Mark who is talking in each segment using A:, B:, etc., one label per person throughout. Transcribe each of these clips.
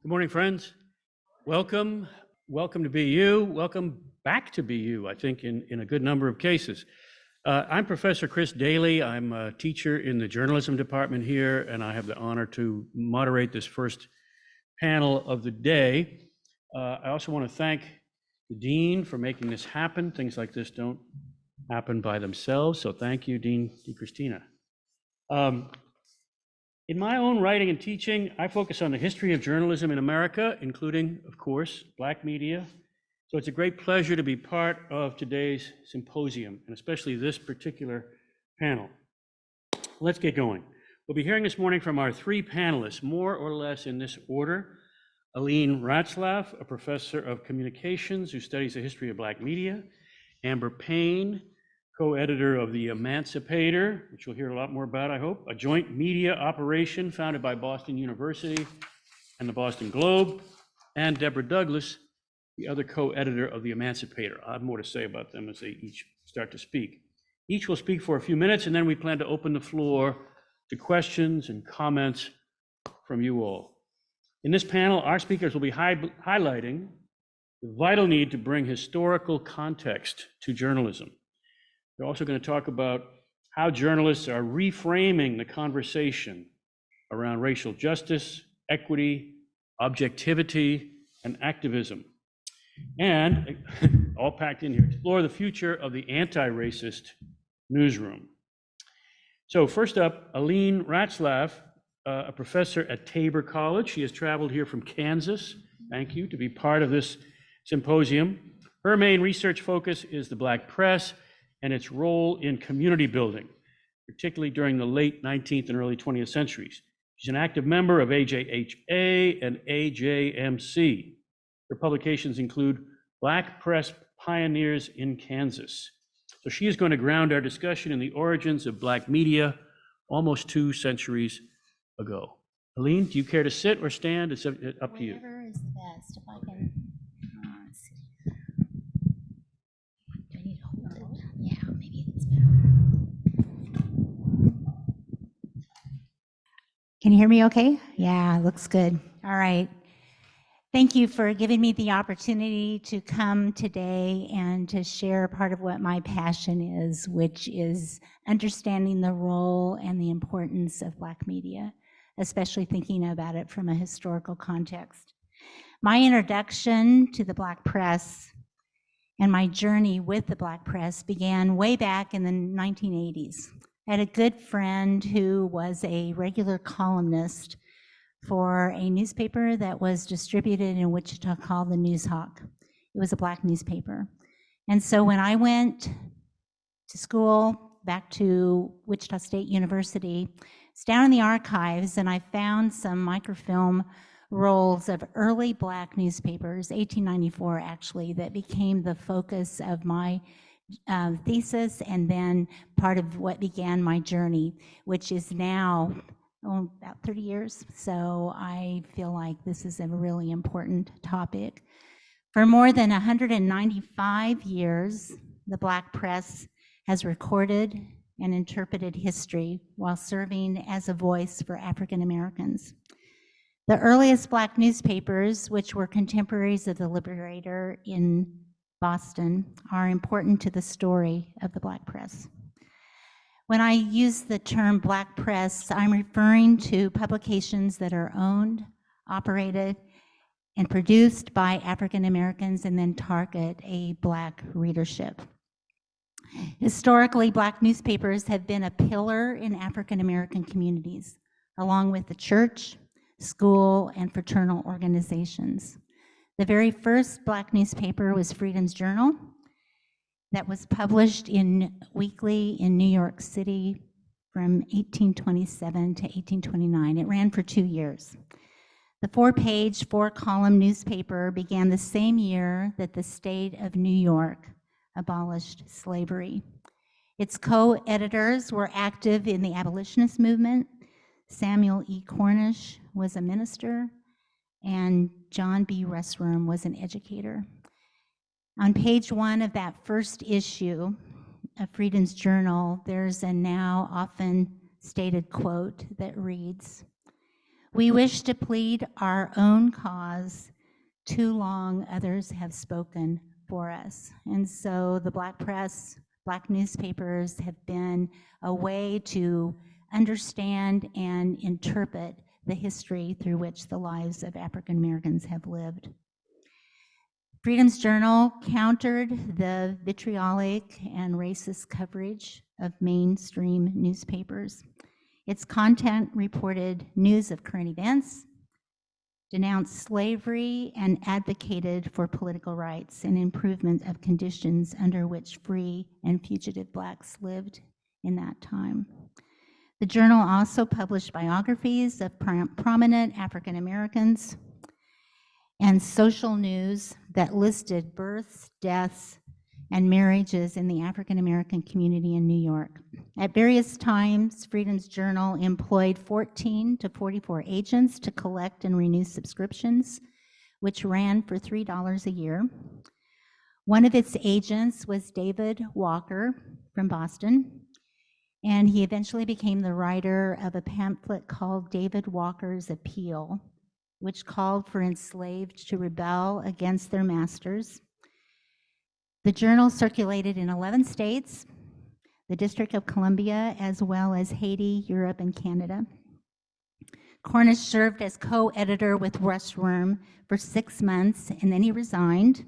A: Good morning, friends. Welcome. Welcome to BU. Welcome back to BU, I think, in a good number of cases. I'm Professor Chris Daly. I'm a teacher in the journalism department here, and I have the honor to moderate this first panel of the day. I also want to thank the Dean for making this happen. Things like this don't happen by themselves, so thank you, Dean DiCristina. In my own writing and teaching, I focus on the history of journalism in America, including, of course, Black media. So it's a great pleasure to be part of today's symposium, and especially this particular panel. Let's get going. We'll be hearing this morning from our three panelists, more or less in this order. Aleen Ratzlaff, a professor of communications who studies the history of Black media. Amber Payne, co-editor of the Emancipator, which you'll hear a lot more about, I hope, a joint media operation founded by Boston University and the Boston Globe, and Deborah Douglas, the other co-editor of the Emancipator. I'll have more to say about them as they each start to speak. Each will speak for a few minutes, and then we plan to open the floor to questions and comments from you all. In this panel, our speakers will be highlighting the vital need to bring historical context to journalism. We're also going to talk about how journalists are reframing the conversation around racial justice, equity, objectivity, and activism. And, all packed in here, explore the future of the anti-racist newsroom. So first up, Aleen Ratzlaff, a professor at Tabor College. She has traveled here from Kansas, thank you, to be part of this symposium. Her main research focus is the Black press and its role in community building, particularly during the late 19th and early 20th centuries. She's an active member of AJHA and AJMC. Her publications include Black Press Pioneers in Kansas. So she is going to ground our discussion in the origins of Black media almost 2 centuries ago. Aleen, do you care to sit or stand? It's up to you.
B: Whatever is the best, if I can. Let's see. Do I need to hold it? Yeah, maybe it's better. Can you hear me okay? Yeah, looks good. All right. Thank you for giving me the opportunity to come today and to share part of what my passion is, which is understanding the role and the importance of Black media, especially thinking about it from a historical context. My introduction to the Black press and my journey with the Black press began way back in the 1980s. I had a good friend who was a regular columnist for a newspaper that was distributed in Wichita called the Newshawk. It was a Black newspaper. And so when I went to school, back to Wichita State University, it's down in the archives, and I found some microfilm rolls of early Black newspapers, 1894 actually, that became the focus of my thesis and then part of what began my journey, which is now about 30 years. So I feel like this is a really important topic. For more than 195 years, the Black press has recorded and interpreted history while serving as a voice for African Americans. The earliest Black newspapers, which were contemporaries of the Liberator in Boston, are important to the story of the Black press. When I use the term Black press, I'm referring to publications that are owned, operated, and produced by African Americans and then target a Black readership. Historically, Black newspapers have been a pillar in African American communities, along with the church, school, and fraternal organizations. The very first Black newspaper was Freedom's Journal, that was published weekly in New York City from 1827 to 1829. It ran for 2 years. The 4-page, 4-column newspaper began the same year that the state of New York abolished slavery. Its co-editors were active in the abolitionist movement. Samuel E. Cornish was a minister, and John B. Russwurm was an educator. On page 1 of that first issue of Freedom's Journal, there's a now often stated quote that reads, We wish to plead our own cause. Too long others have spoken for us. And so the Black press, Black newspapers have been a way to understand and interpret the history through which the lives of African Americans have lived. Freedom's Journal countered the vitriolic and racist coverage of mainstream newspapers. Its content reported news of current events, denounced slavery, and advocated for political rights and improvement of conditions under which free and fugitive Blacks lived in that time. The journal also published biographies of prominent African Americans and social news that listed births, deaths, and marriages in the African American community in New York. At various times, Freedom's Journal employed 14 to 44 agents to collect and renew subscriptions, which ran for $3 a year. One of its agents was David Walker from Boston, and he eventually became the writer of a pamphlet called David Walker's Appeal, which called for enslaved to rebel against their masters. The journal circulated in 11 states, the District of Columbia, as well as Haiti, Europe, and Canada. Cornish served as co-editor with Russ Worm for 6 months, and then he resigned.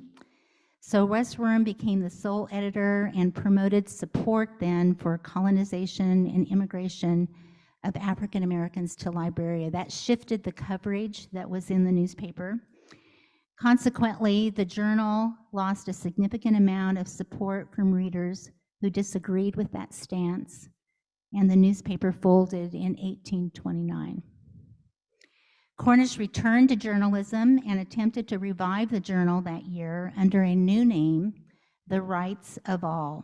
B: So Russ Worm became the sole editor and promoted support then for colonization and immigration of African Americans to Liberia. That shifted the coverage that was in the newspaper. Consequently, the journal lost a significant amount of support from readers who disagreed with that stance, and the newspaper folded in 1829. Cornish returned to journalism and attempted to revive the journal that year under a new name, The Rights of All.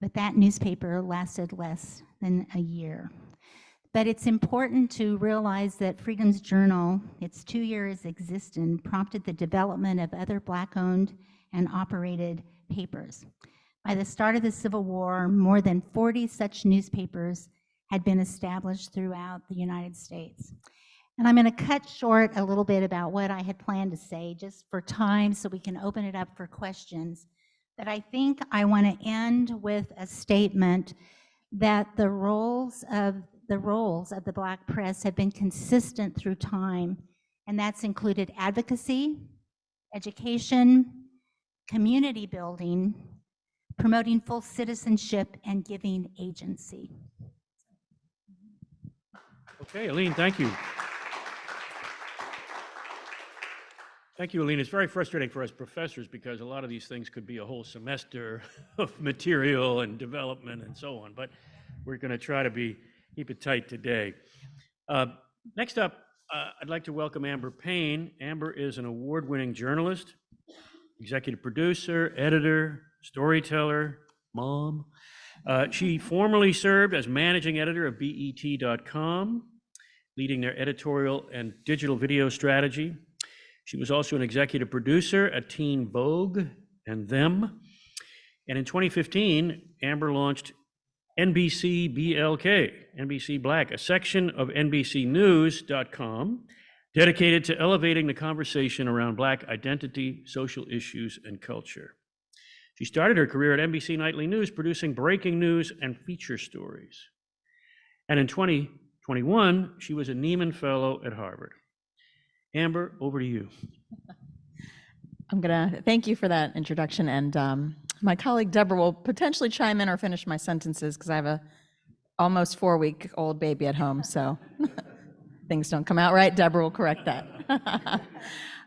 B: But that newspaper lasted less than a year. But it's important to realize that Freedom's Journal, its 2 years existence, prompted the development of other Black-owned and operated papers. By the start of the Civil War, more than 40 such newspapers had been established throughout the United States. And I'm going to cut short a little bit about what I had planned to say, just for time so we can open it up for questions. But I think I want to end with a statement that the roles of the Black press have been consistent through time, and that's included advocacy, education, community building, promoting full citizenship, and giving agency.
A: Okay, Aleen, thank you. Thank you, Aleen. It's very frustrating for us professors because a lot of these things could be a whole semester of material and development and so on, but we're going to try to keep it tight today. Next up, I'd like to welcome Amber Payne. Amber is an award-winning journalist, executive producer, editor, storyteller, mom. She formerly served as managing editor of BET.com, leading their editorial and digital video strategy. She was also an executive producer at Teen Vogue and Them. And in 2015, Amber launched NBC BLK, NBC Black, a section of NBCnews.com dedicated to elevating the conversation around Black identity, social issues, and culture. She started her career at NBC Nightly News, producing breaking news and feature stories. And in 2021, she was a Nieman Fellow at Harvard. Amber, over to you.
C: I'm gonna thank you for that introduction, and my colleague Deborah will potentially chime in or finish my sentences because I have a almost 4-week-old baby at home, so things don't come out right. Deborah will correct that.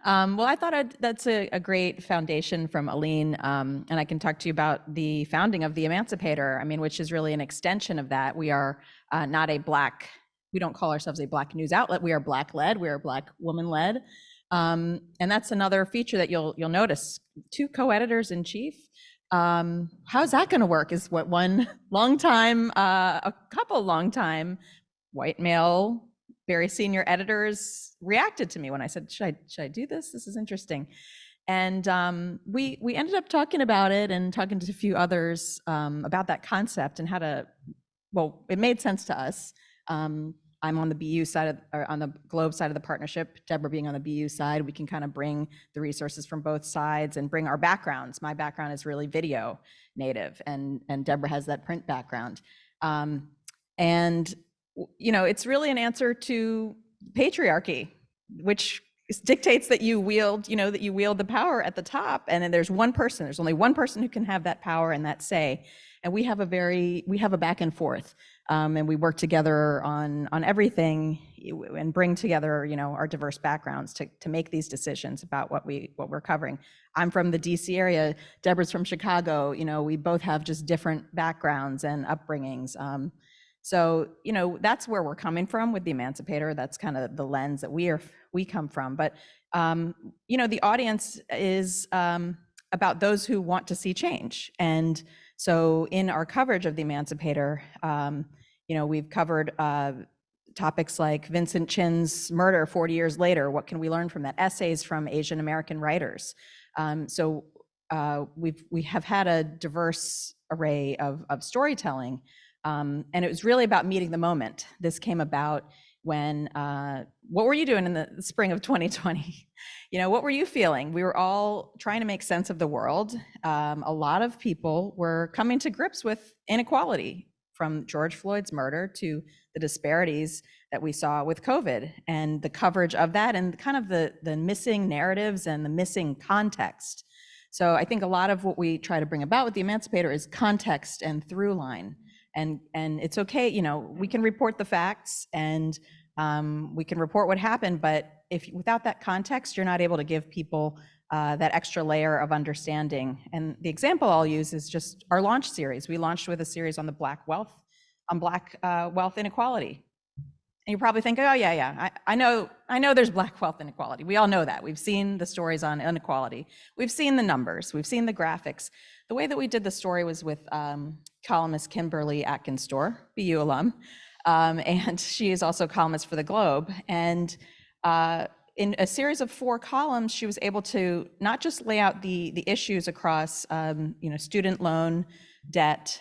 C: Well, I thought that's a great foundation from Aleen, and I can talk to you about the founding of the Emancipator, which is really an extension of that. We are not a Black, we don't call ourselves a Black news outlet. We are Black-led, we are Black woman-led. And that's another feature that you'll notice. 2 co-editors-in-chief. How's that going to work? Is what one a couple long-time white male, very senior editors reacted to me when I said, should I do this? This is interesting. And we ended up talking about it and talking to a few others about that concept and how to, well, it made sense to us. I'm on the BU side of, or on the Globe side of the partnership, Deborah being on the BU side, we can kind of bring the resources from both sides and bring our backgrounds. My background is really video native, and Deborah has that print background. And, you know, it's really an answer to patriarchy, which dictates that you wield, you know, that you wield the power at the top, and then there's only one person who can have that power and that say. And we have a back and forth, and we work together on everything and bring together, you know, our diverse backgrounds to make these decisions about what we're covering. I'm from the DC area, Deborah's from Chicago, you know, we both have just different backgrounds and upbringings. So, you know, that's where we're coming from with the Emancipator. That's kind of the lens that we come from. But, you know, the audience is about those who want to see change. And so in our coverage of the Emancipator, you know, we've covered topics like Vincent Chin's murder 40 years later. What can we learn from that? Essays from Asian American writers. So we have had a diverse array of storytelling. And it was really about meeting the moment. This came about when, what were you doing in the spring of 2020? You know, what were you feeling? We were all trying to make sense of the world. A lot of people were coming to grips with inequality, from George Floyd's murder to the disparities that we saw with COVID, and the coverage of that, and kind of the missing narratives and the missing context. So I think a lot of what we try to bring about with the Emancipator is context and through line. And it's okay, you know, we can report the facts and we can report what happened, but without that context, you're not able to give people that extra layer of understanding. And the example I'll use is just our launch series. We launched with a series on the Black wealth inequality. And you probably think, oh yeah, I know there's Black wealth inequality. We all know that. We've seen the stories on inequality. We've seen the numbers. We've seen the graphics. The way that we did the story was with columnist Kimberly Atkins-Storr, BU alum, and she is also columnist for the Globe. And in a series of 4 columns, she was able to not just lay out the issues across, you know, student loan debt,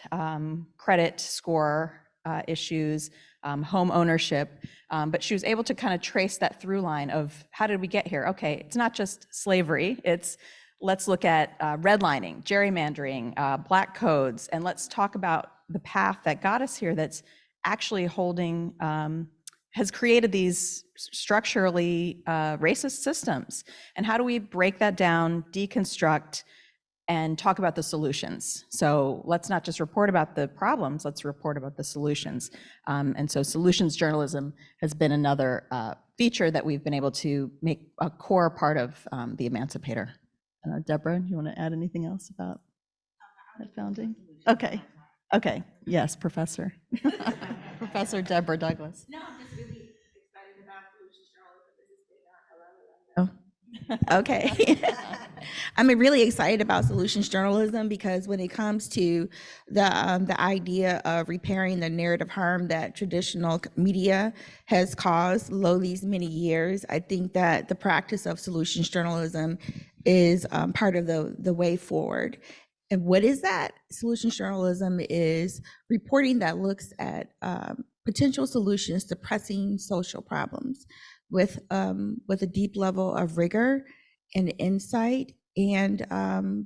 C: credit score issues, home ownership, but she was able to kind of trace that through line of how did we get here? Okay, it's not just slavery, it's let's look at redlining, gerrymandering, black codes, and let's talk about the path that got us here that's actually holding, has created these structurally racist systems. And how do we break that down, deconstruct, and talk about the solutions? So let's not just report about the problems, let's report about the solutions. And so solutions journalism has been another feature that we've been able to make a core part of the Emancipator. Deborah, you want to add anything else about that founding? Okay, yes, Professor. Professor Deborah Douglas.
D: No, I'm just really excited about solutions journalism. Oh, okay. I'm really excited about solutions journalism because when it comes to the idea of repairing the narrative harm that traditional media has caused these many years, I think that the practice of solutions journalism is part of the way forward. And what is that? Solutions journalism is reporting that looks at potential solutions to pressing social problems with a deep level of rigor and insight, and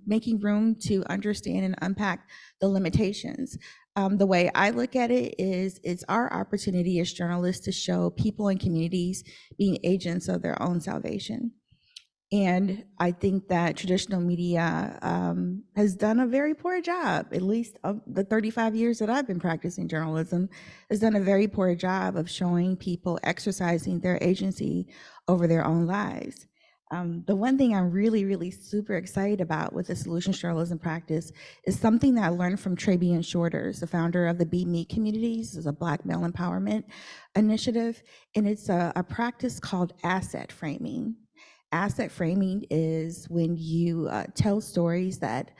D: making room to understand and unpack the limitations. The way I look at it is it's our opportunity as journalists to show people and communities being agents of their own salvation. And I think that traditional media has done a very poor job, at least of the 35 years that I've been practicing journalism, has done a very poor job of showing people exercising their agency over their own lives. The one thing I'm really super excited about with the solutions journalism practice is something that I learned from Trabian Shorters, the founder of the Be Me Communities. It's a Black male empowerment initiative, and it's a practice called asset framing. Asset framing is when you tell stories that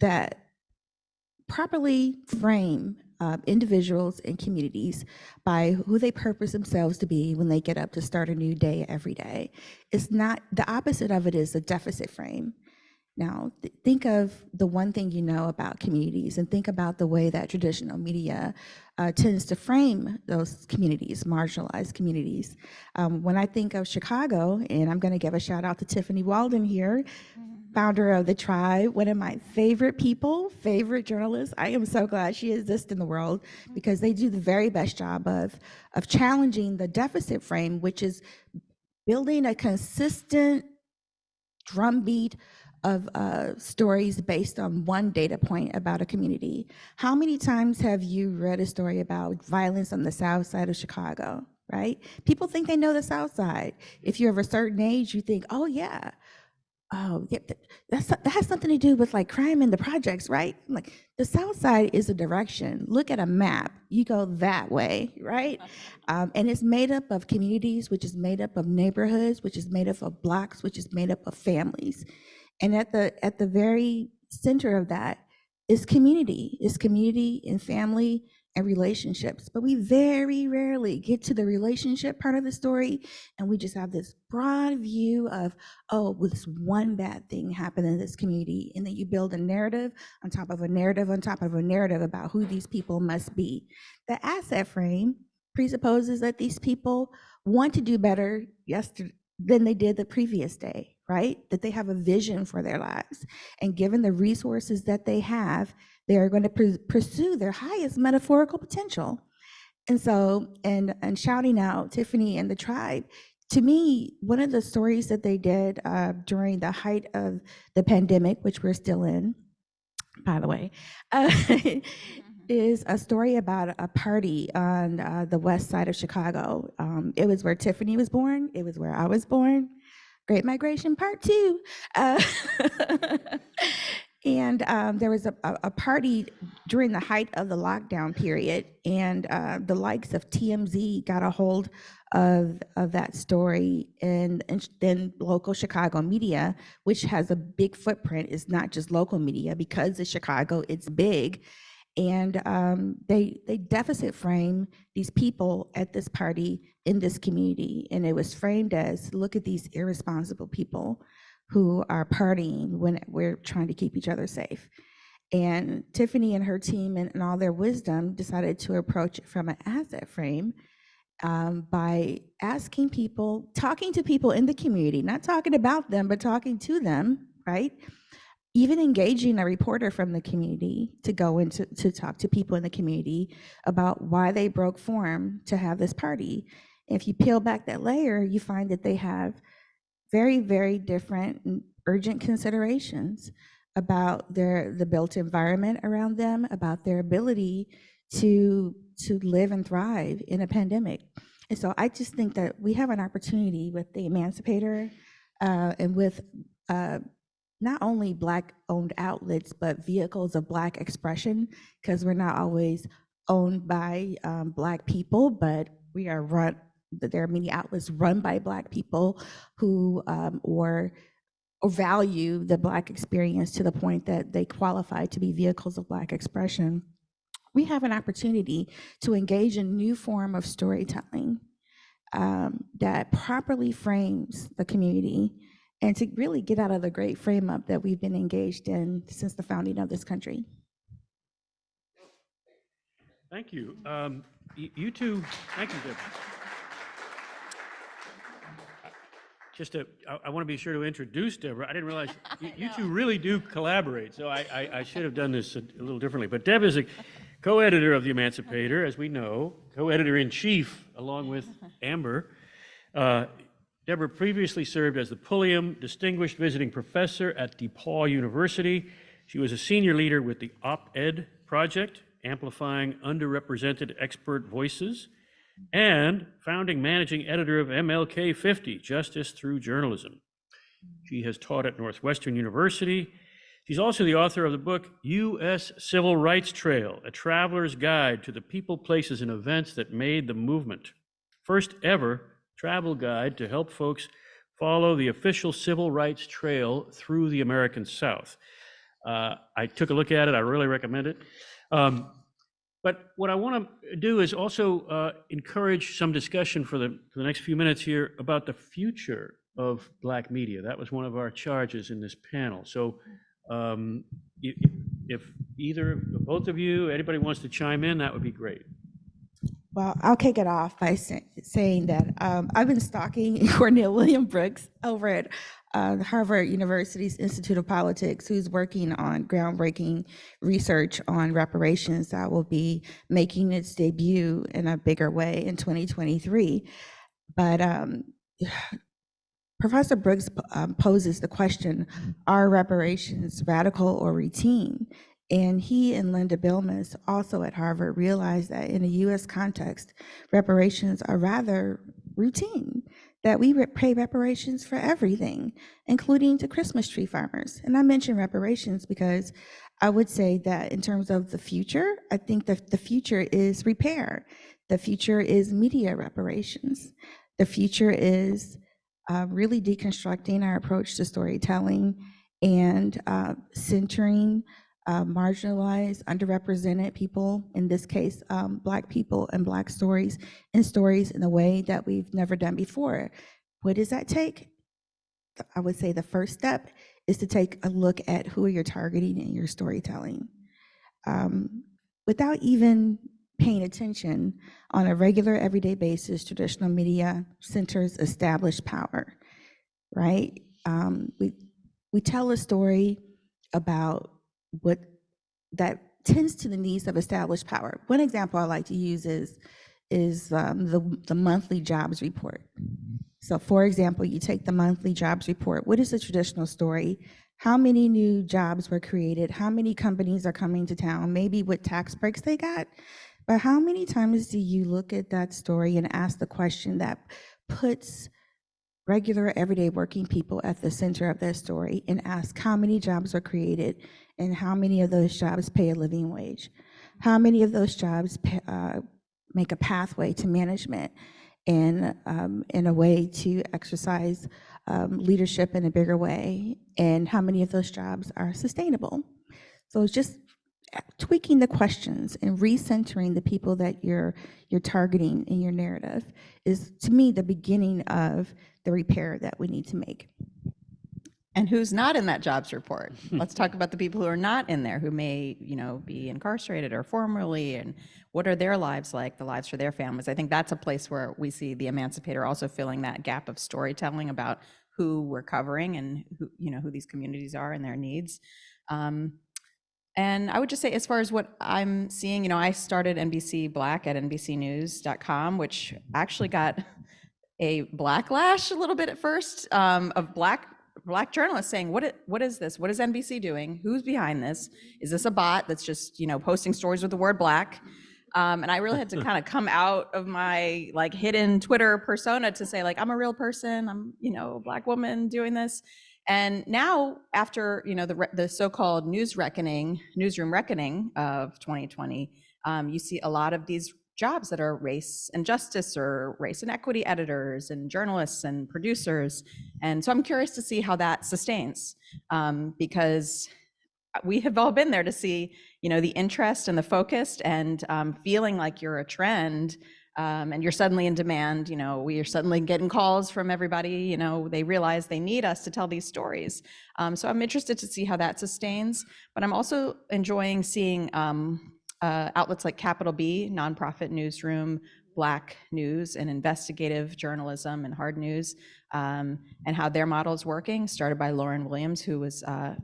D: that properly frame individuals and communities by who they purpose themselves to be when they get up to start a new day every day. It's not, the opposite of it is a deficit frame. Now, think of the one thing you know about communities, and think about the way that traditional media tends to frame those communities, marginalized communities. When I think of Chicago, and I'm going to give a shout out to Tiffany Walden here, founder of The Tribe, one of my favorite people, favorite journalists. I am so glad she exists in the world, because they do the very best job of challenging the deficit frame, which is building a consistent drumbeat of stories based on one data point about a community. How many times have you read a story about violence on the south side of Chicago, right? People think they know the south side. If you're of a certain age, you think, oh yeah, that has something to do with like crime in the projects, right? Like, the south side is a direction. Look at a map, you go that way, right? And it's made up of communities, which is made up of neighborhoods, which is made up of blocks, which is made up of families. And at the very center of that is community and family and relationships. But we very rarely get to the relationship part of the story, and we just have this broad view of, oh, well, this one bad thing happened in this community, and then you build a narrative on top of a narrative on top of a narrative about who these people must be. The asset frame presupposes that these people want to do better than they did the previous day, right? That they have a vision for their lives. And given the resources that they have, they are going to pursue their highest metaphorical potential. And so, and shouting out Tiffany and The Tribe, to me, one of the stories that they did during the height of the pandemic, which we're still in, by the way, is a story about a party on the west side of Chicago. It was where Tiffany was born. It was where I was born. Great Migration Part 2. And there was a party during the height of the lockdown period, and the likes of TMZ got a hold of that story, and then local Chicago media, which has a big footprint, is not just local media, because it's Chicago, it's big. And they deficit frame these people at this party in this community. And it was framed as, look at these irresponsible people who are partying when we're trying to keep each other safe. And Tiffany and her team, and all their wisdom, decided to approach it from an asset frame by asking people, talking to people in the community, not talking about them, but talking to them, right? Even engaging a reporter from the community to go into to talk to people in the community about why they broke form to have this party. If you peel back that layer, you find that they have very, very different and urgent considerations about the built environment around them, about their ability to live and thrive in a pandemic. And so I just think that we have an opportunity with the Emancipator and with not only Black-owned outlets, but vehicles of Black expression, because we're not always owned by Black people, but we are run. There are many outlets run by Black people who or value the Black experience to the point that they qualify to be vehicles of Black expression. We have an opportunity to engage in a new form of storytelling that properly frames the community, and to really get out of the great frame up that we've been engaged in since the founding of this country.
A: Thank you. You two, thank you, Deborah. I want to be sure to introduce Deborah. I didn't realize you two really do collaborate, so I should have done this a little differently. But Deb is a co-editor of The Emancipator, as we know, co-editor-in-chief along with Amber. Deborah previously served as the Pulliam Distinguished Visiting Professor at DePaul University. She was a senior leader with the Op-Ed Project, amplifying underrepresented expert voices, and founding managing editor of MLK 50, Justice Through Journalism. She has taught at Northwestern University. She's also the author of the book, U.S. Civil Rights Trail, A Traveler's Guide to the People, Places, and Events That Made the Movement. First ever travel guide to help folks follow the official civil rights trail through the American South. I took a look at it. I really recommend it. But what I want to do is also encourage some discussion for the next few minutes here about the future of Black media. That was one of our charges in this panel. So if either, both of you, anybody wants to chime in, that would be great.
D: Well, I'll kick it off by saying that I've been stalking Cornell William Brooks over at Harvard University's Institute of Politics, who's working on groundbreaking research on reparations that will be making its debut in a bigger way in 2023. But Professor Brooks poses the question, are reparations radical or routine? And he and Linda Bilmes, also at Harvard, realized that in a US context, reparations are rather routine, that we pay reparations for everything, including to Christmas tree farmers. And I mention reparations because I would say that in terms of the future, I think that the future is repair. The future is media reparations. The future is really deconstructing our approach to storytelling and centering marginalized, underrepresented people, in this case, Black people and Black stories, and stories in a way that we've never done before. What does that take? I would say the first step is to take a look at who you're targeting in your storytelling. Without even paying attention, on a regular, everyday basis, traditional media centers established power, right? We tell a story about what that tends to the needs of established power. One example I like to use is the monthly jobs report. So for example, you take the monthly jobs report. What is the traditional story? How many new jobs were created? How many companies are coming to town? Maybe what tax breaks they got? But how many times do you look at that story and ask the question that puts regular, everyday working people at the center of their story and ask how many jobs were created and how many of those jobs pay a living wage? How many of those jobs make a pathway to management and in a way to exercise leadership in a bigger way? And how many of those jobs are sustainable? So it's just tweaking the questions and recentering the people that you're targeting in your narrative is, to me, the beginning of the repair that we need to make.
C: And who's not in that jobs report? Let's talk about the people who are not in there, who may, be incarcerated or formerly, and what are their lives like, the lives for their families. I think that's a place where we see the Emancipator also filling that gap of storytelling about who we're covering and who these communities are and their needs. And I would just say, as far as what I'm seeing, I started NBC Black at NBCnews.com, which actually got a blacklash a little bit at first of Black journalists saying, what is this? What is NBC doing? Who's behind this? Is this a bot that's just, posting stories with the word Black? And I really had to kind of come out of my hidden Twitter persona to say, I'm a real person. I'm, a Black woman doing this. And now, after the so-called newsroom reckoning of 2020, you see a lot of these jobs that are race and justice or race and equity editors and journalists and producers. And so I'm curious to see how that sustains, because we have all been there to see, the interest and the focus and feeling like you're a trend. And you're suddenly in demand, we are suddenly getting calls from everybody, they realize they need us to tell these stories. So I'm interested to see how that sustains, but I'm also enjoying seeing outlets like Capital B, nonprofit newsroom, Black news and investigative journalism and hard news, and how their model is working, started by Lauren Williams, who was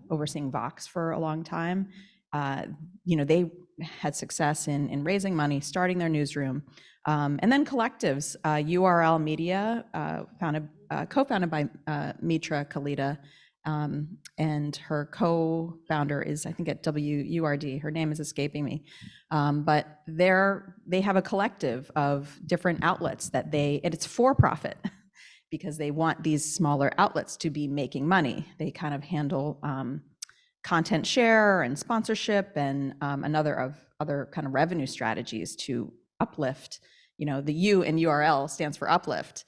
C: overseeing Vox for a long time. They had success in raising money, starting their newsroom. And then collectives, URL Media, co-founded by Mitra Kalita, and her co-founder is, I think, at WURD. Her name is escaping me. But they have a collective of different outlets and it's for profit because they want these smaller outlets to be making money. They kind of handle content share and sponsorship and other kind of revenue strategies to uplift. The U in URL stands for uplift.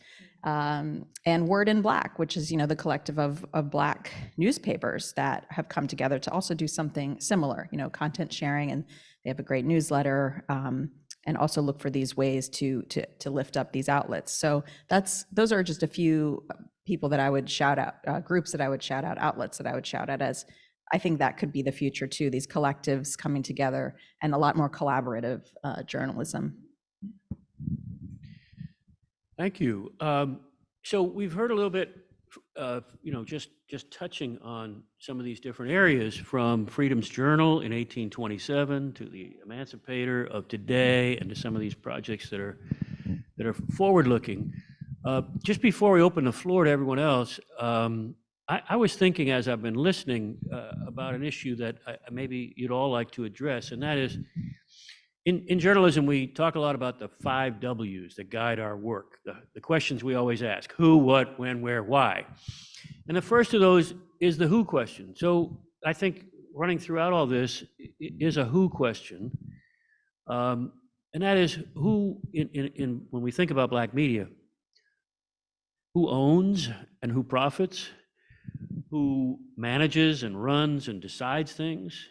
C: and Word in Black, which is, the collective of Black newspapers that have come together to also do something similar, content sharing, and they have a great newsletter, and also look for these ways to lift up these outlets. So those are just a few people that I would shout out, groups that I would shout out, outlets that I would shout out, as I think that could be the future too, these collectives coming together and a lot more collaborative journalism.
A: Thank you. So we've heard a little bit, just touching on some of these different areas, from Freedom's Journal in 1827 to the Emancipator of today, and to some of these projects that are forward-looking. Just before we open the floor to everyone else, I was thinking, as I've been listening, about an issue that maybe you'd all like to address, and that is, in journalism, we talk a lot about the 5 W's that guide our work, the questions we always ask: who, what, when, where, why. And the first of those is the who question. So I think running throughout all this is a who question. And that is, who, when we think about Black media, who owns and who profits, who manages and runs and decides things,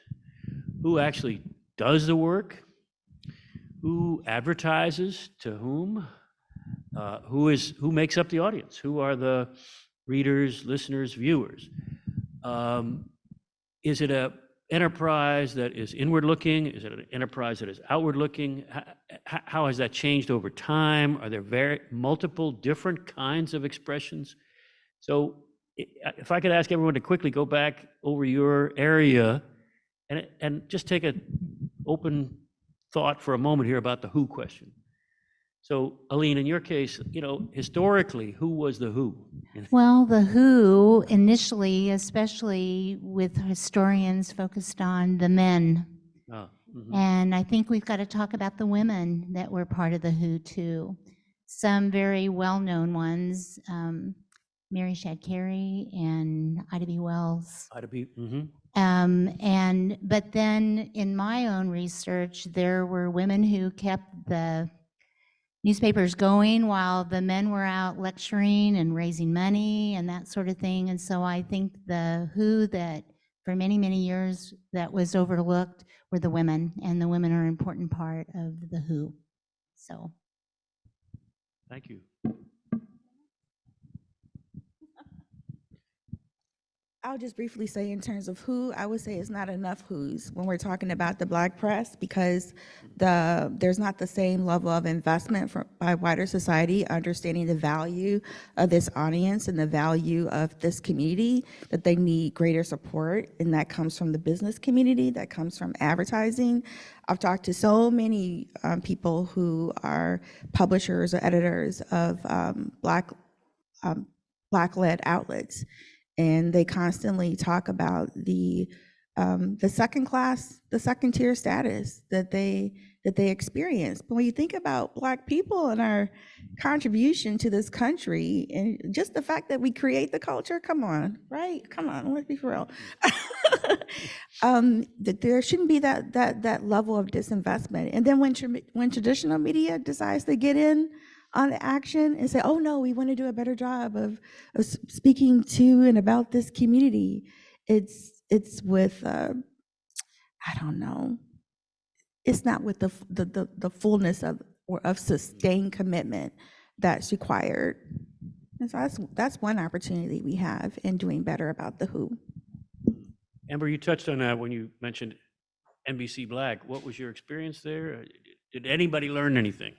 A: who actually does the work, who advertises to whom, who makes up the audience, who are the readers, listeners, viewers. Is it an enterprise that is inward looking? Is it an enterprise that is outward looking? How has that changed over time? Are there multiple different kinds of expressions? So if I could ask everyone to quickly go back over your area and just take an open thought for a moment here about the who question. So Aleen, in your case, historically, who was the who?
B: Well, the who initially, especially with historians, focused on the men.
A: Oh,
B: And I think we've got to talk about the women that were part of the who too. Some very well-known ones, Mary Shad Carey and Ida B. Wells.
A: Ida B.
B: But then in my own research, there were women who kept the newspapers going while the men were out lecturing and raising money and that sort of thing. And so I think the who that for many, many years that was overlooked were the women, and the women are an important part of the who. So.
A: Thank you.
D: I'll just briefly say, in terms of who, I would say it's not enough who's when we're talking about the Black press, because there's not the same level of investment by wider society, understanding the value of this audience and the value of this community, that they need greater support, and that comes from the business community, that comes from advertising. I've talked to so many people who are publishers or editors of Black-led outlets, and they constantly talk about the second tier status that they experience. But when you think about Black people and our contribution to this country, and just the fact that we create the culture, come on, right? Come on, let's be for real. That there shouldn't be that level of disinvestment. And then when traditional media decides to get in on the action and say, oh no, we want to do a better job of speaking to and about this community, it's with I don't know, it's not with the fullness of sustained commitment that's required. And so that's one opportunity we have in doing better about the who.
A: Amber, you touched on that when you mentioned NBC Black. What was your experience there? Did anybody learn anything?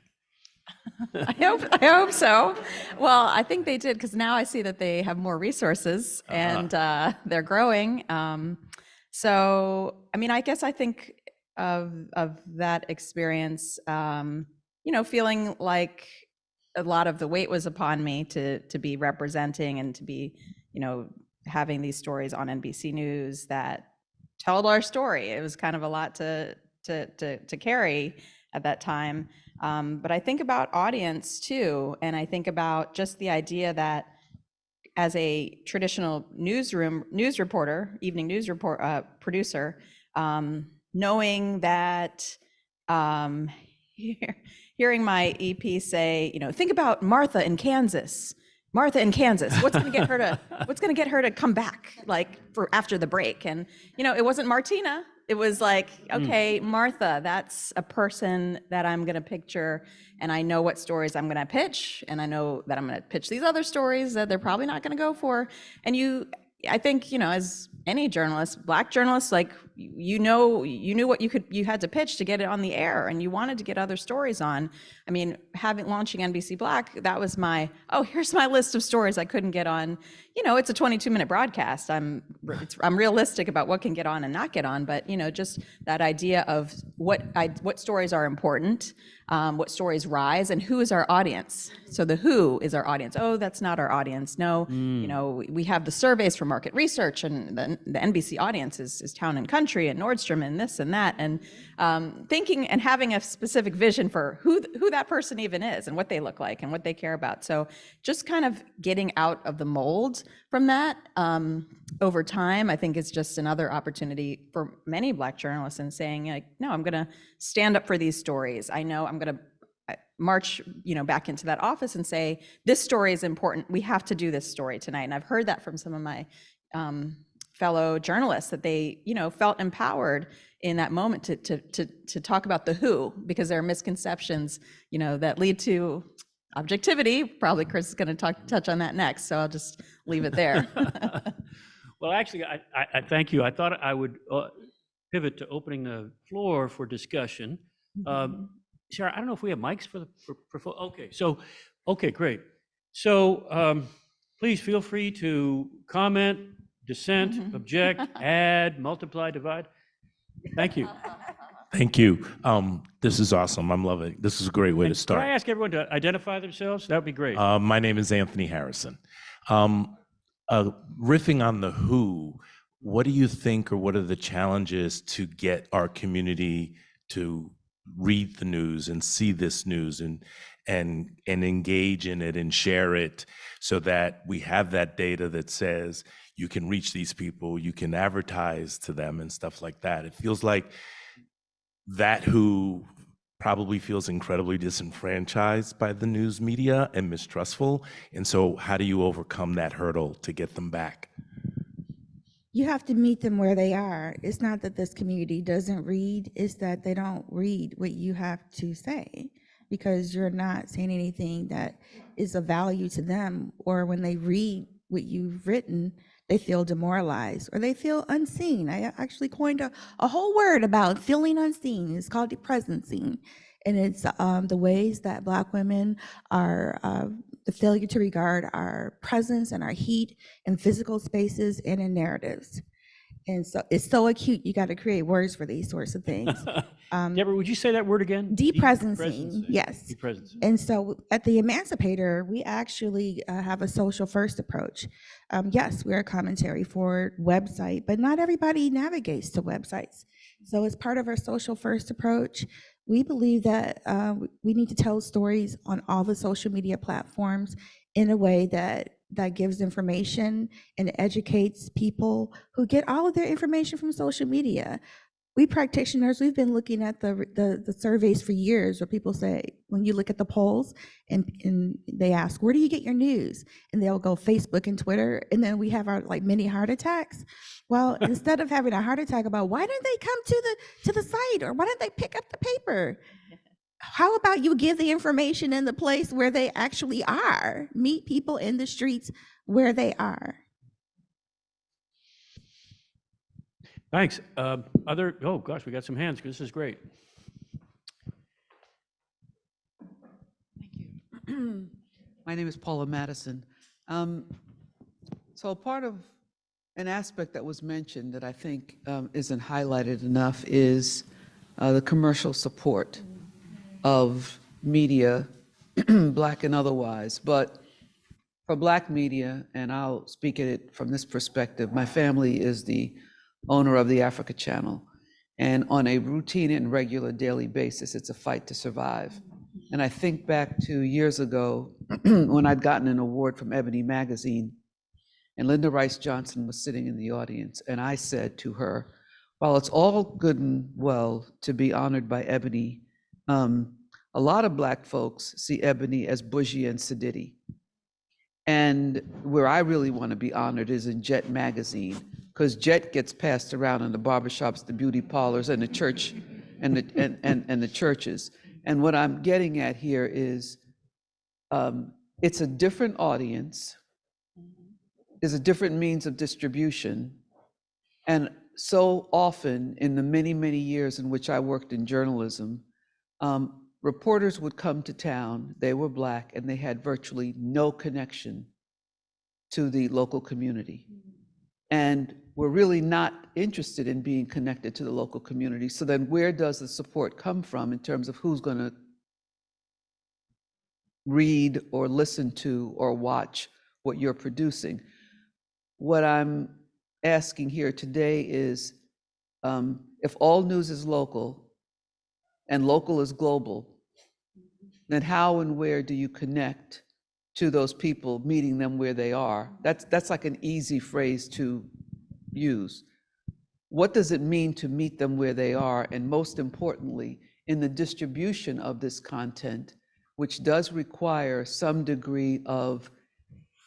C: I hope so. Well, I think they did, because now I see that they have more resources and they're growing. So, I mean, I guess I think of that experience, feeling like a lot of the weight was upon me to be representing and to be, having these stories on NBC News that told our story. It was kind of a lot to carry at that time. But I think about audience too, and I think about just the idea that as a traditional news reporter, evening news producer, knowing that, hearing my EP say, think about Martha in Kansas, Martha in Kansas, what's going to get her to come back like for after the break? And it wasn't Martina. It was like, okay, Martha, that's a person that I'm going to picture, and I know what stories I'm going to pitch, and I know that I'm going to pitch these other stories that they're probably not going to go for. And I think, as any journalist, Black journalists, like, you knew what you had to pitch to get it on the air, and you wanted to get other stories on. I mean, launching NBC Black, that was here's my list of stories I couldn't get on. It's a 22-minute broadcast. I'm realistic about what can get on and not get on, but just that idea of what stories are important, what stories rise, and who is our audience. So the who is our audience. Oh, that's not our audience. No, we have the surveys for market research, and the NBC audience is town and country and Nordstrom and this and that, and thinking and having a specific vision for who that person even is and what they look like and what they care about. So just kind of getting out of the mold from that over time, I think is just another opportunity for many Black journalists in saying, like, no, I'm going to stand up for these stories. I know I'm going to march, back into that office and say, this story is important. We have to do this story tonight. And I've heard that from some of my fellow journalists, that they, felt empowered in that moment to talk about the who, because there are misconceptions, that lead to objectivity. Probably Chris is going to touch on that next, so I'll just leave it there.
A: Well, actually, I thank you. I thought I would pivot to opening the floor for discussion. Sarah, I don't know if we have mics okay, great. So please feel free to comment, dissent, object, add, multiply, divide. Thank you.
E: Thank you. This is awesome. I'm loving it. This is a great way to start.
A: Can I ask everyone to identify themselves? That would be great.
E: My name is Anthony Harrison. Riffing on the who, what do you think, or what are the challenges to get our community to read the news and see this news and engage in it and share it, so that we have that data that says you can reach these people, you can advertise to them and stuff like that? It feels like that who probably feels incredibly disenfranchised by the news media and mistrustful. And so how do you overcome that hurdle to get them back?
D: You have to meet them where they are. It's not that this community doesn't read, it's that they don't read what you have to say, because you're not saying anything that is of value to them, or when they read what you've written, they feel demoralized or they feel unseen. I actually coined a whole word about feeling unseen. It's called depresencing. And it's the ways that Black women are, the failure to regard our presence and our heat in physical spaces and in narratives. And so it's so acute, you got to create words for these sorts of things.
A: Deborah, would you say that word again?
D: Depresencing, yes.
A: Depresencing.
D: And so at the Emancipator, we actually have a social first approach. Yes, we're a commentary forward website, but not everybody navigates to websites. So as part of our social first approach, we believe that we need to tell stories on all the social media platforms in a way that gives information and educates people who get all of their information from social media. We practitioners, we've been looking at the surveys for years, where people say, when you look at the polls and they ask, where do you get your news? And they'll go Facebook and Twitter, and then we have our mini heart attacks. Well, instead of having a heart attack about why didn't they come to the site, or why didn't they pick up the paper? How about you give the information in the place where they actually are? Meet people in the streets where they are.
A: Thanks. Oh gosh, we got some hands. This is great.
F: Thank you. My name is Paula Madison. So part of an aspect that was mentioned that I think isn't highlighted enough is the commercial support of media, Black and otherwise. But for Black media, and I'll speak at it from this perspective, my family is the owner of the Africa Channel. And on a routine and regular daily basis, it's a fight to survive. And I think back to years ago when I'd gotten an award from Ebony magazine, and Linda Rice Johnson was sitting in the audience, and I said to her, while it's all good and well to be honored by Ebony, a lot of Black folks see Ebony as bougie and sedity. And where I really want to be honored is in Jet magazine, because Jet gets passed around in the barbershops, the beauty parlors, and the church, and the churches. And what I'm getting at here is, it's a different audience, is a different means of distribution. And so often in the many, many years in which I worked in journalism, reporters would come to town, they were Black, and they had virtually no connection to the local community. And we're really not interested in being connected to the local community. So then where does the support come from in terms of who's going to read or listen to or watch what you're producing? What I'm asking here today is, if all news is local and local is global, then how and where do you connect to those people, meeting them where they are? That's like an easy phrase to use. What does it mean to meet them where they are? And most importantly, in the distribution of this content, which does require some degree of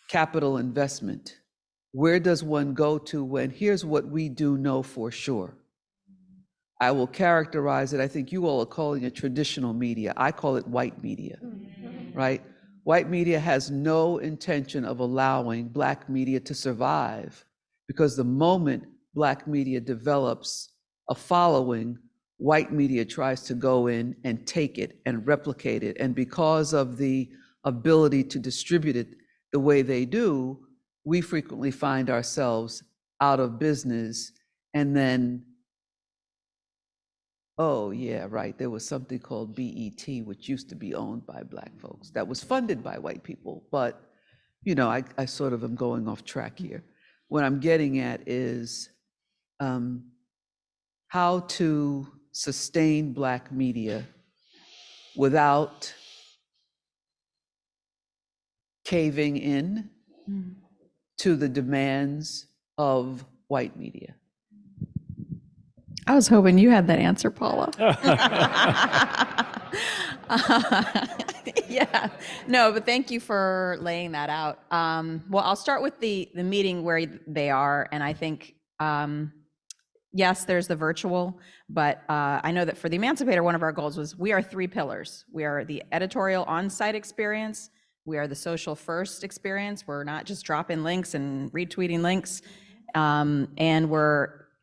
F: capital investment, where does one go to when here's what we do know for sure? I will characterize it, I think you all are calling it traditional media. I call it white media, right? White media has no intention of allowing Black media to survive, because the moment Black media develops a following, white media tries to go in and take it and replicate it. And because of the ability to distribute it the way they do, we frequently find ourselves out of business. And then, oh yeah, right, there was something called BET, which used to be owned by Black folks, that was funded by white people. But, you know, I sort of am going off track here. What I'm getting at is how to sustain Black media without caving in to the demands of white media.
C: I was hoping you had that answer, Paula. Yeah, no, but thank you for laying that out. Well, I'll start with the meeting where they are, and I think, yes, there's the virtual, but I know that for the Emancipator, one of our goals was we are 3 pillars. We are the editorial on-site experience, we are the social first experience, we're not just dropping links and retweeting links,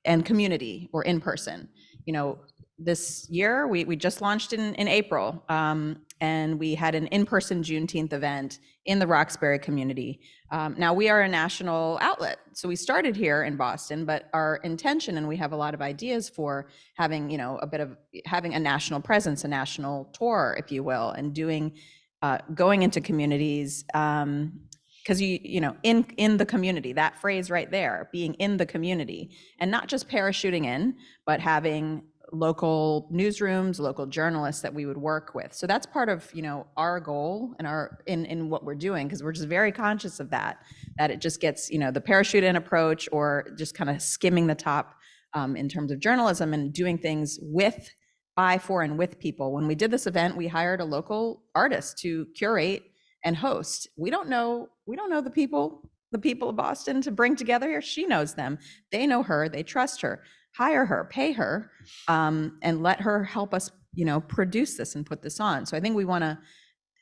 C: and community, or in person. You know, this year we just launched in April, and we had an in-person Juneteenth event in the Roxbury community. Now we are a national outlet, so we started here in Boston, but our intention, and we have a lot of ideas for having, you know, having a national presence, a national tour, if you will, and going into communities, because you know, in the community, that phrase right there, being in the community, and not just parachuting in, but having local newsrooms, local journalists that we would work with. So that's part of, you know, our goal and in what we're doing, because we're just very conscious of that it just gets, you know, the parachute in approach, or just kind of skimming the top in terms of journalism and doing things by, for, and with people. When we did this event, we hired a local artist to curate and host. We don't know the people of Boston to bring together here. She knows them. They know her. They trust her. Hire her, pay her, and let her help us, you know, produce this and put this on. So I think we want to,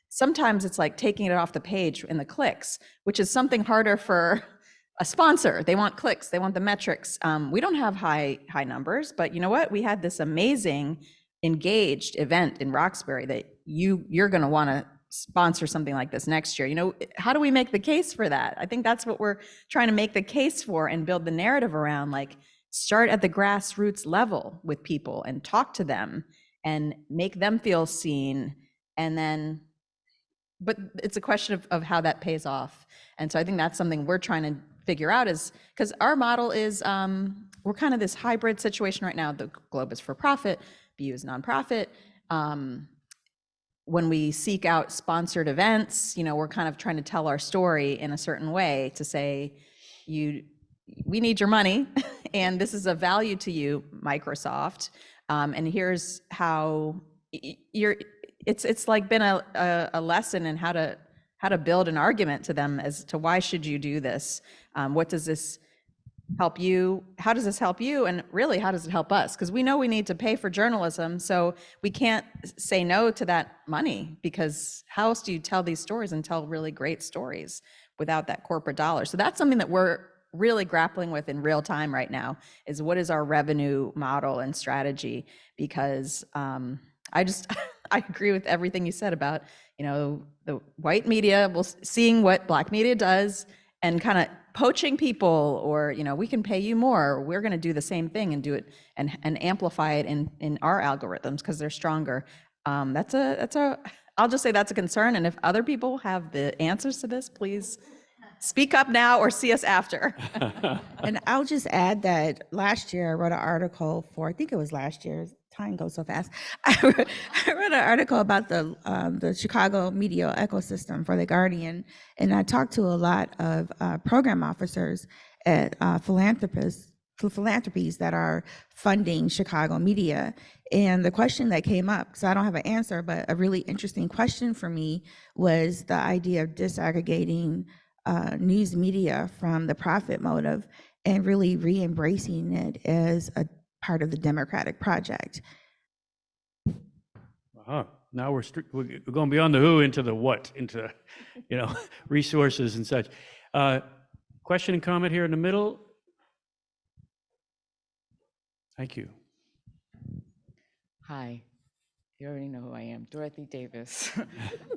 C: sometimes it's like taking it off the page in the clicks, which is something harder for a sponsor. They want clicks, they want the metrics. We don't have high numbers, but you know what? We had this amazing engaged event in Roxbury that you're going to want to sponsor something like this next year. You know, how do we make the case for that? I think that's what we're trying to make the case for and build the narrative around. Like, start at the grassroots level with people and talk to them and make them feel seen. And then, but it's a question of how that pays off. And so I think that's something we're trying to figure out, is because our model is, we're kind of this hybrid situation right now. The Globe is for profit, BU is nonprofit. When we seek out sponsored events, you know, we're kind of trying to tell our story in a certain way to say, we need your money, and this is a value to you, Microsoft, and here's how it's like been a lesson in how to to build an argument to them as to why should you do this? What does this help you? How does this help you? And really, how does it help us? Because we know we need to pay for journalism, so we can't say no to that money, because how else do you tell these stories and tell really great stories without that corporate dollar? So that's something that we're really grappling with in real time right now, is what is our revenue model and strategy? Because I agree with everything you said about, the white media, seeing what Black media does and kind of poaching people, or, we can pay you more, we're going to do the same thing and do it and amplify it in our algorithms because they're stronger. I'll just say that's a concern. And if other people have the answers to this, please speak up now or see us after.
D: And I'll just add that last year I wrote an article for, I think it was last year, time goes so fast. I wrote an article about the Chicago media ecosystem for The Guardian, and I talked to a lot of program officers at philanthropies that are funding Chicago media. And the question that came up, because I don't have an answer, but a really interesting question for me was the idea of disaggregating news media from the profit motive and really re-embracing it as a part of the democratic project.
A: Now we're going beyond the who into the what, into resources and such. Question and comment here in the middle. Thank you.
G: Hi, you already know who I am, Dorothy Davis.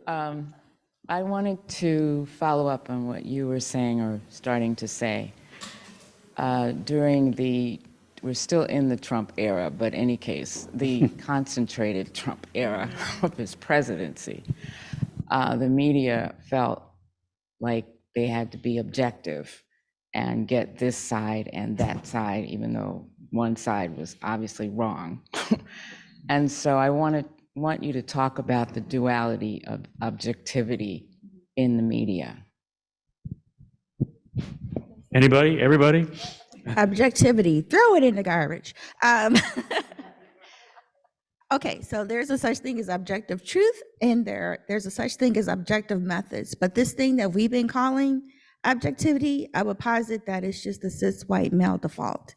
G: I wanted to follow up on what you were saying or starting to say. We're still in the Trump era, but in any case, the concentrated Trump era of his presidency, the media felt like they had to be objective and get this side and that side, even though one side was obviously wrong. And so I want you to talk about the duality of objectivity in the media.
A: Anybody? Everybody?
D: Objectivity, throw it in the garbage. Okay, so there's a such thing as objective truth, and there's a such thing as objective methods. But this thing that we've been calling objectivity, I would posit that it's just a cis white male default.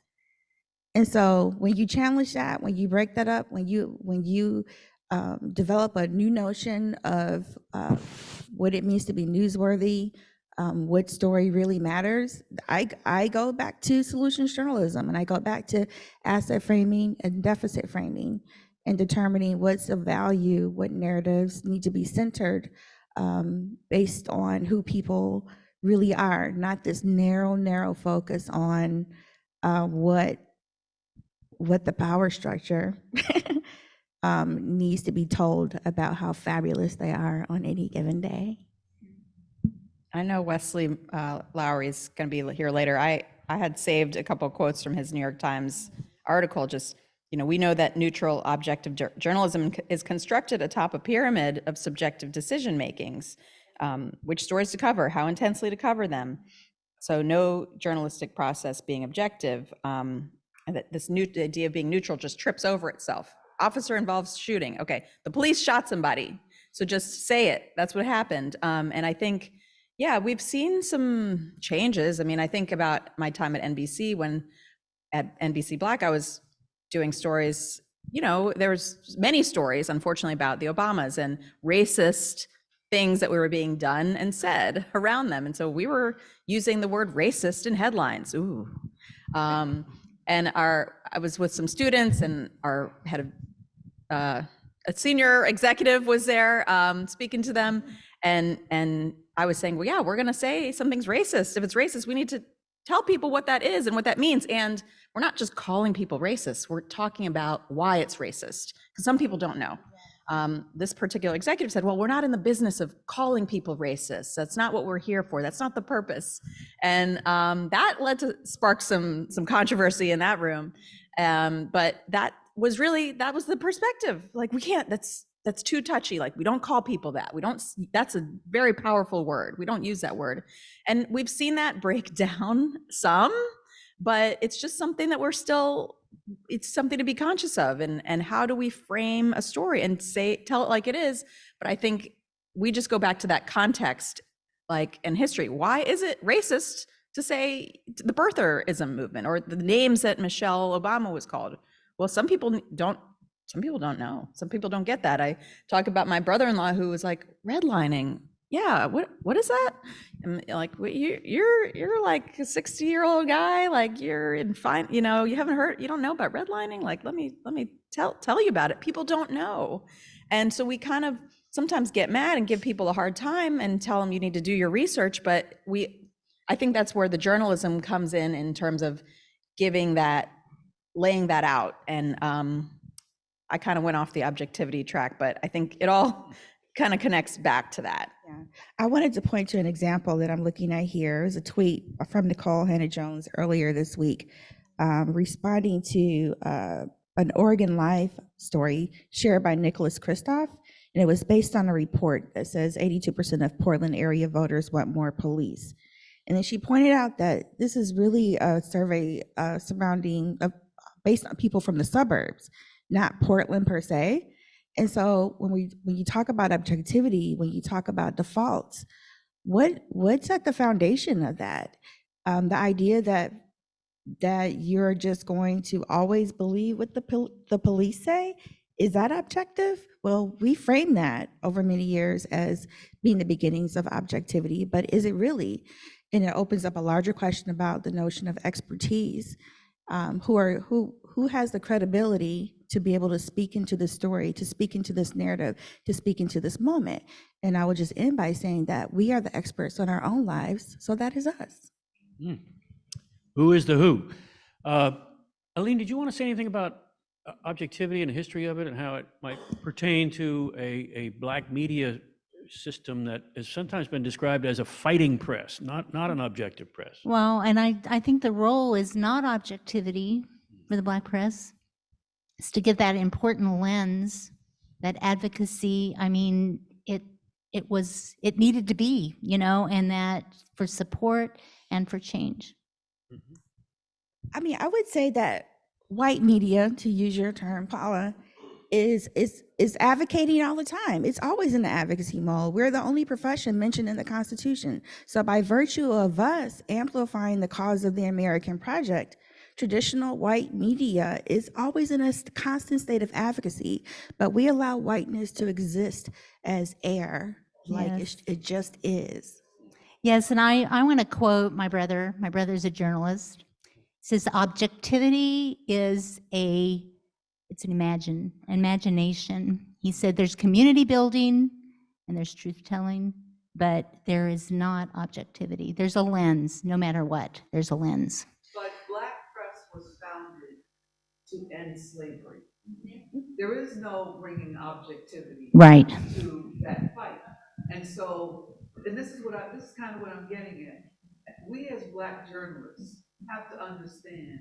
D: And so when you challenge that, when you break that up, when you develop a new notion of what it means to be newsworthy, what story really matters, I go back to solutions journalism, and I go back to asset framing and deficit framing, and determining what's of value, what narratives need to be centered based on who people really are, not this narrow focus on what the power structure needs to be told about how fabulous they are on any given day.
C: I know Wesley Lowery's going to be here later. I had saved a couple of quotes from his New York Times article. Just, we know that neutral objective journalism is constructed atop a pyramid of subjective decision makings, which stories to cover, how intensely to cover them. So no journalistic process being objective. And that this new idea of being neutral just trips over itself. Officer involves shooting. Okay, the police shot somebody. So just say it. That's what happened. And I think, yeah, we've seen some changes. I mean, I think about my time at NBC, when at NBC Black, I was doing stories, there was many stories, unfortunately, about the Obamas and racist things that were being done and said around them. And so we were using the word racist in headlines. Ooh. And I was with some students, and our head of, a senior executive was there speaking to them. And I was saying, well, yeah, we're going to say something's racist. If it's racist, we need to tell people what that is and what that means. And we're not just calling people racist. We're talking about why it's racist, because some people don't know. This particular executive said, well, we're not in the business of calling people racist. That's not what we're here for. That's not the purpose. And that led to spark some controversy in that room. But that was the perspective. Like, we can't, that's too touchy. Like, we don't call people that. That's a very powerful word. We don't use that word. And we've seen that break down some, but it's just something that it's something to be conscious of. And how do we frame a story and tell it like it is? But I think we just go back to that context, like in history. Why is it racist to say the birtherism movement or the names that Michelle Obama was called? Well, some people don't know. Some people don't get that. I talk about my brother-in-law who was like, redlining. Yeah, what is that? And like, you're like a 60-year-old guy, like you're in fine, you know, you haven't heard, you don't know about redlining. Like, let me tell you about it. People don't know. And so we kind of sometimes get mad and give people a hard time and tell them you need to do your research. But I think that's where the journalism comes in terms of laying that out. And I kind of went off the objectivity track, but I think it all kind of connects back to that.
D: Yeah. I wanted to point to an example that I'm looking at here. It was a tweet from Nicole Hannah-Jones earlier this week, responding to an Oregon Live story shared by Nicholas Kristoff. And it was based on a report that says 82% of Portland area voters want more police. And then she pointed out that this is really a survey based on people from the suburbs, not Portland per se. And so when you talk about objectivity, when you talk about defaults, what's at the foundation of that? The idea that you're just going to always believe what the police say, is that objective? Well, we frame that over many years as being the beginnings of objectivity, but is it really? And it opens up a larger question about the notion of expertise. Who has the credibility to be able to speak into this story, to speak into this narrative, to speak into this moment? And I would just end by saying that we are the experts on our own lives, so that is us.
A: Who is the who? Aleen, did you want to say anything about objectivity and the history of it and how it might pertain to a Black media system that has sometimes been described as a fighting press, not an objective press?
B: Well, and I think the role is not objectivity for the Black press. It's to give that important lens, that advocacy. I mean, it needed to be, you know, and that for support and for change.
D: I mean, I would say that white media, to use your term, Paula, is advocating all the time. It's always in the advocacy mode. We're the only profession mentioned in the Constitution. So by virtue of us amplifying the cause of the American project, traditional white media is always in a constant state of advocacy, but we allow whiteness to exist as air, like it just is.
B: Yes, and I want to quote my brother. My brother's a journalist. He says, objectivity is it's an imagination. He said there's community building and there's truth telling, but there is not objectivity. There's a lens, no matter what, there's a lens.
F: But Black press was founded to end slavery. There is no bringing objectivity
B: Right.
F: to that fight. And so, and this is kind of what I'm getting at. We as Black journalists have to understand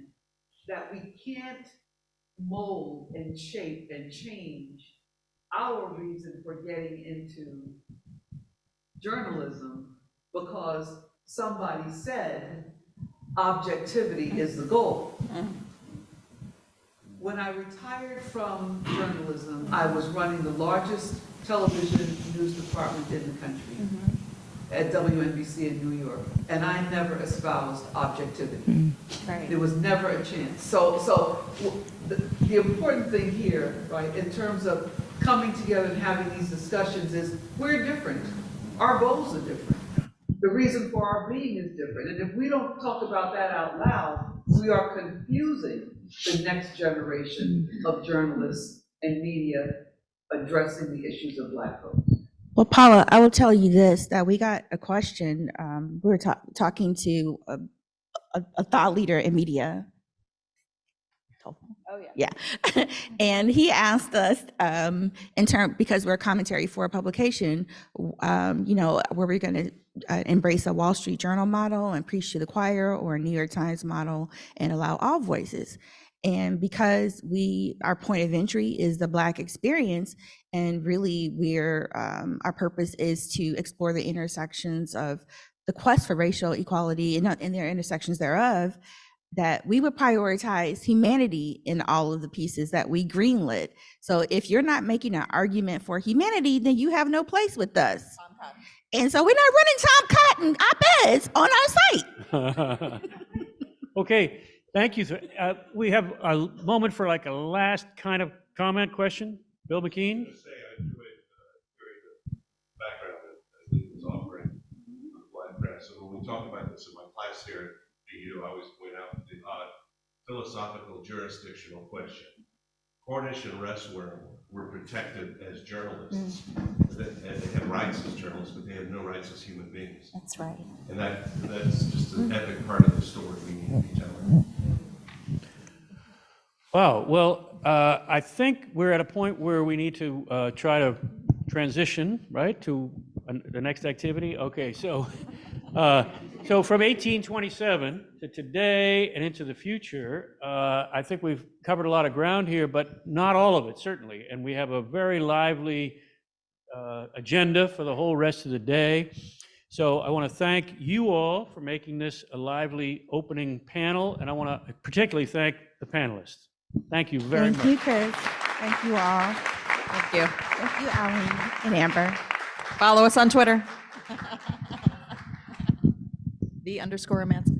F: that we can't mold and shape and change our reason for getting into journalism because somebody said objectivity is the goal. When I retired from journalism, I was running the largest television news department in the country at WNBC in New York, and I never espoused objectivity.
C: Right.
F: There was never a chance. So the important thing here, right, in terms of coming together and having these discussions is we're different. Our goals are different. The reason for our being is different. And if we don't talk about that out loud, we are confusing the next generation of journalists and media addressing the issues of Black folks.
D: Well, Paula, I will tell you this, that we got a question. We were talking to a thought leader in media. Oh, yeah. Yeah. And he asked us, because we're a commentary for a publication, you know, were we going to embrace a Wall Street Journal model and preach to the choir, or a New York Times model and allow all voices? And because our point of entry is the Black experience, and really our purpose is to explore the intersections of the quest for racial equality and their intersections thereof, that we would prioritize humanity in all of the pieces that we greenlit. So if you're not making an argument for humanity, then you have no place with us. And so we're not running Tom Cotton op-eds on our site.
A: Okay, thank you. We have a moment for like a last kind of comment question. Bill McKean?
H: I enjoyed the background that Aleen was offering on the Black press. And when we talk about this in my class here at BU, I always point out the philosophical jurisdictional question. Cornish and rest were protected as journalists, and they have rights as journalists, but they have no rights as human beings.
B: That's right.
H: And that's just an epic part of the story we need to be telling.
A: Wow, well, I think we're at a point where we need to try to transition, right, to the next activity. Okay, so from 1827 to today and into the future, I think we've covered a lot of ground here, but not all of it, certainly. And we have a very lively agenda for the whole rest of the day. So I want to thank you all for making this a lively opening panel, and I want to particularly thank the panelists. Thank you very much.
D: Thank you, Chris. Thank you all.
C: Thank you.
D: Thank you, Aleen and Amber.
C: Follow us on Twitter. _Emancipator.